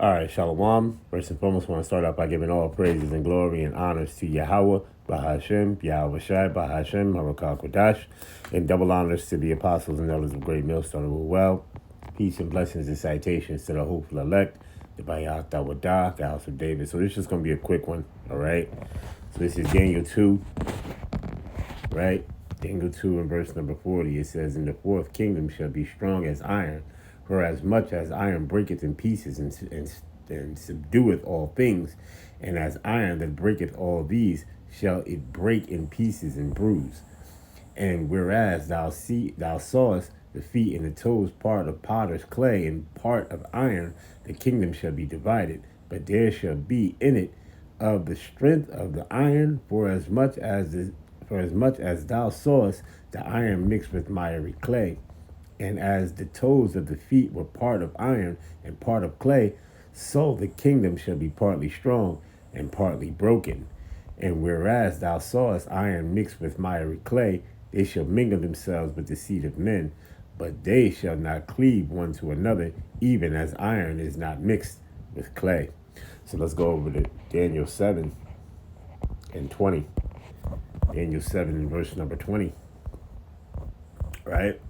All right, Shalom. First and foremost, I want to start off by giving all praises and glory and honors to Yahweh, Bahashem, Yahweh Shai, Bahashem, Harakah Kodash, and double honors to the apostles and elders of Great Millstone of Well. Peace and blessings and citations to the hopeful elect, the Bayat Dawadah, the house of David. So this is just going to be a quick one, all right? So this is Daniel 2, right? Daniel 2 and verse number 40, it says, "In the fourth kingdom shall be strong as iron, for as much as iron breaketh in pieces and subdueth all things, and as iron that breaketh all these, shall it break in pieces and bruise. And whereas thou sawest the feet and the toes part of potter's clay and part of iron, the kingdom shall be divided, but there shall be in it of the strength of the iron, for as much as thou sawest the iron mixed with miry clay. And as the toes of the feet were part of iron and part of clay, so the kingdom shall be partly strong and partly broken. And whereas thou sawest iron mixed with miry clay, they shall mingle themselves with the seed of men, but they shall not cleave one to another, even as iron is not mixed with clay." So let's go over to Daniel 7 and 20. Daniel 7 and verse number 20. Right?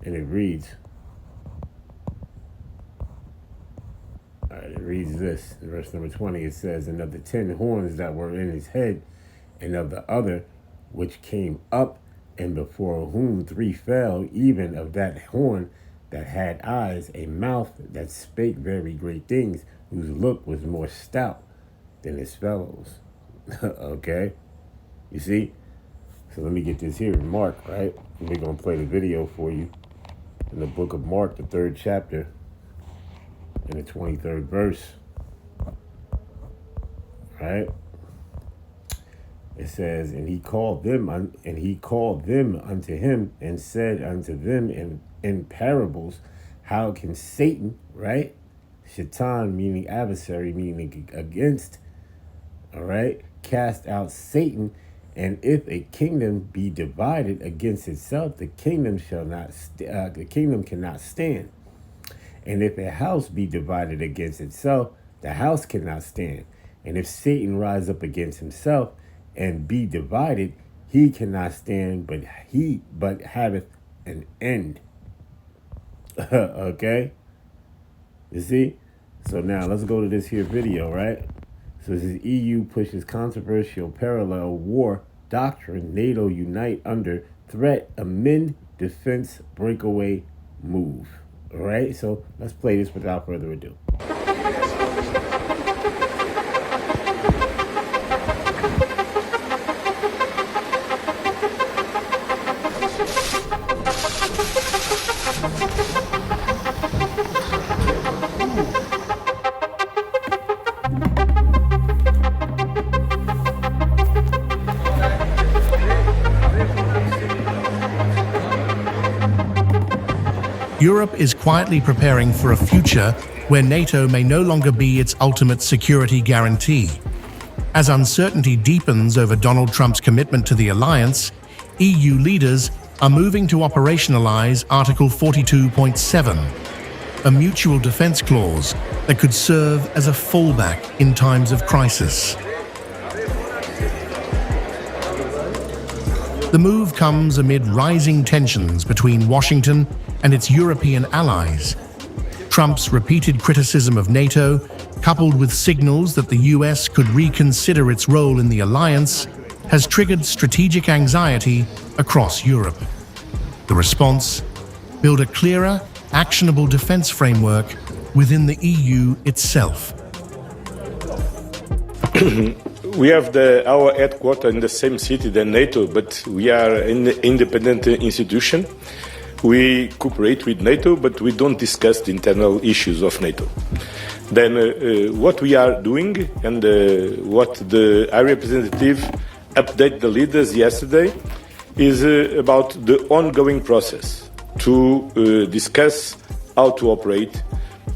And it reads, this, in verse number 20, it says, "And of the 10 horns that were in his head, and of the other which came up, and before whom 3 fell, even of that horn that had eyes, a mouth that spake very great things, whose look was more stout than his fellows." Okay? You see? So let me get this here in Mark, right? And we're going to play the video for you. In the book of Mark, the 3rd chapter, in the 23rd verse, right? It says, "And he called them unto him, and said unto them in parables, how can Satan," right? Shaitan, meaning adversary, meaning against, all right, "cast out Satan? And if a kingdom be divided against itself, the kingdom cannot stand. And if a house be divided against itself, the house cannot stand. And if Satan rise up against himself and be divided, he cannot stand, but haveth an end." Okay? You see? So now let's go to this here video, right? So this is EU pushes controversial parallel war doctrine. NATO unite under threat amid defense breakaway move. All right, so let's play this without further ado. Europe is quietly preparing for a future where NATO may no longer be its ultimate security guarantee. As uncertainty deepens over Donald Trump's commitment to the alliance, EU leaders are moving to operationalize Article 42.7, a mutual defense clause that could serve as a fallback in times of crisis. The move comes amid rising tensions between Washington and its European allies. Trump's repeated criticism of NATO, coupled with signals that the US could reconsider its role in the alliance, has triggered strategic anxiety across Europe. The response: build a clearer, actionable defense framework within the EU itself. We have our headquarters in the same city than NATO, but we are an independent institution. We cooperate with NATO, but we don't discuss the internal issues of NATO. Then what we are doing, and what the High Representative updated the leaders yesterday, is about the ongoing process to discuss how to operate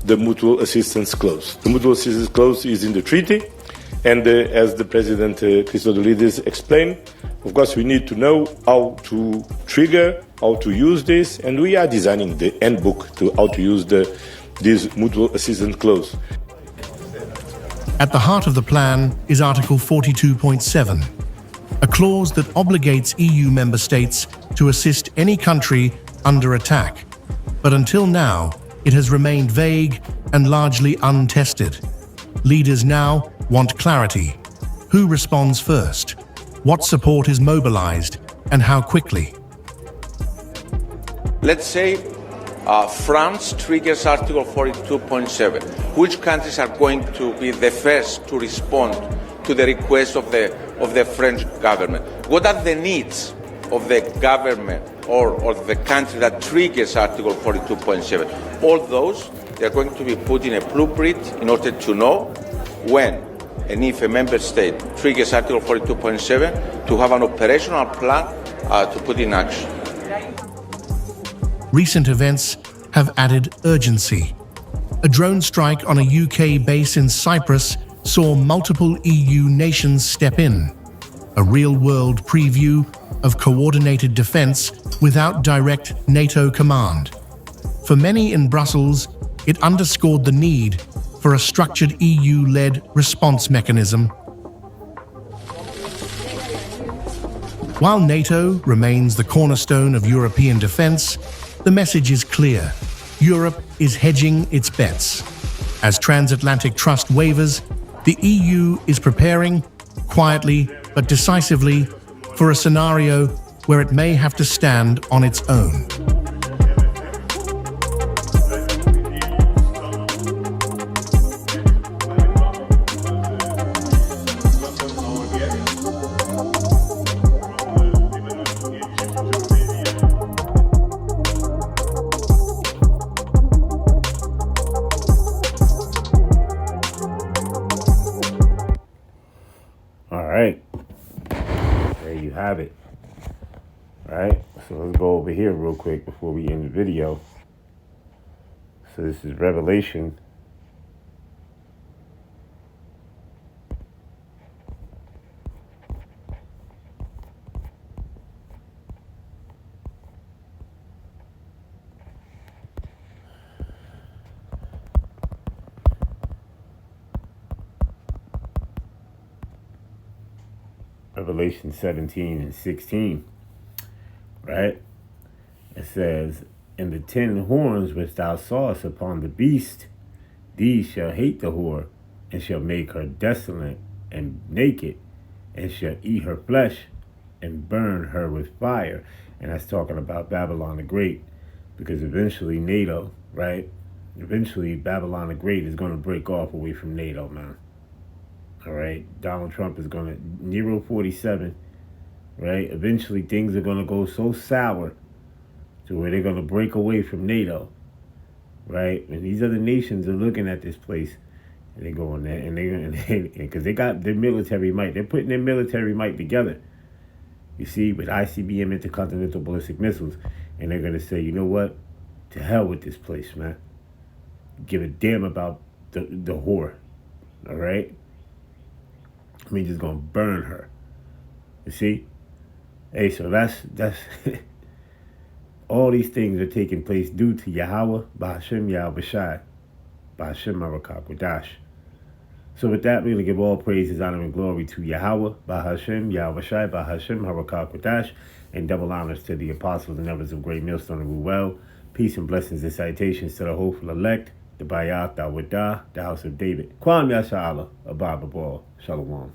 the Mutual Assistance Clause. The Mutual Assistance Clause is in the treaty, and as the President Christopher explained, of course we need to know how to trigger how to use this, and we are designing the handbook to how to use this mutual assistance clause. At the heart of the plan is Article 42.7, a clause that obligates EU member states to assist any country under attack. But until now, it has remained vague and largely untested. Leaders now want clarity. Who responds first? What support is mobilized, and how quickly? Let's say France triggers Article 42.7. Which countries are going to be the first to respond to the request of the French government? What are the needs of the government or the country that triggers Article 42.7? All those, they are going to be put in a blueprint in order to know when and if a member state triggers Article 42.7 to have an operational plan to put in action. Recent events have added urgency. A drone strike on a UK base in Cyprus saw multiple EU nations step in. A real-world preview of coordinated defense without direct NATO command. For many in Brussels, it underscored the need for a structured EU-led response mechanism. While NATO remains the cornerstone of European defense, the message is clear. Europe is hedging its bets. As transatlantic trust wavers, the EU is preparing, quietly but decisively, for a scenario where it may have to stand on its own. All right, there you have it. All right, so let's go over here real quick before we end the video. So this is Revelation. Revelation 17 and 16, right? It says, "And the 10 horns which thou sawest upon the beast, these shall hate the whore, and shall make her desolate and naked, and shall eat her flesh, and burn her with fire." And that's talking about Babylon the Great, because eventually NATO, right? Eventually Babylon the Great is going to break off away from NATO, man. All right, Donald Trump is going to, Nero 47, right? Eventually things are going to go so sour to where they're going to break away from NATO, right? And these other nations are looking at this place, and they're going there, and because they got their military might. They're putting their military might together, you see, with ICBM intercontinental ballistic missiles. And they're going to say, you know what? To hell with this place, man. Give a damn about the whore, all right? I mean, just gonna burn her. You see? Hey, so that's all these things are taking place due to Yahweh, Bahashem, Yahweh Shai, Bahashem, Marakakwadash. So with that, we're gonna give all praises, honor, and glory to Yahweh, Bahashem, Yahweh Shai, Bahashem, Marakakwadash, and double honors to the apostles and elders of Great Millstone and Ruel. Peace and blessings and citations to the hopeful elect, the Bayat, the Awadah, the house of David. Kwam Yasha Allah, Abba Babal, Shalom.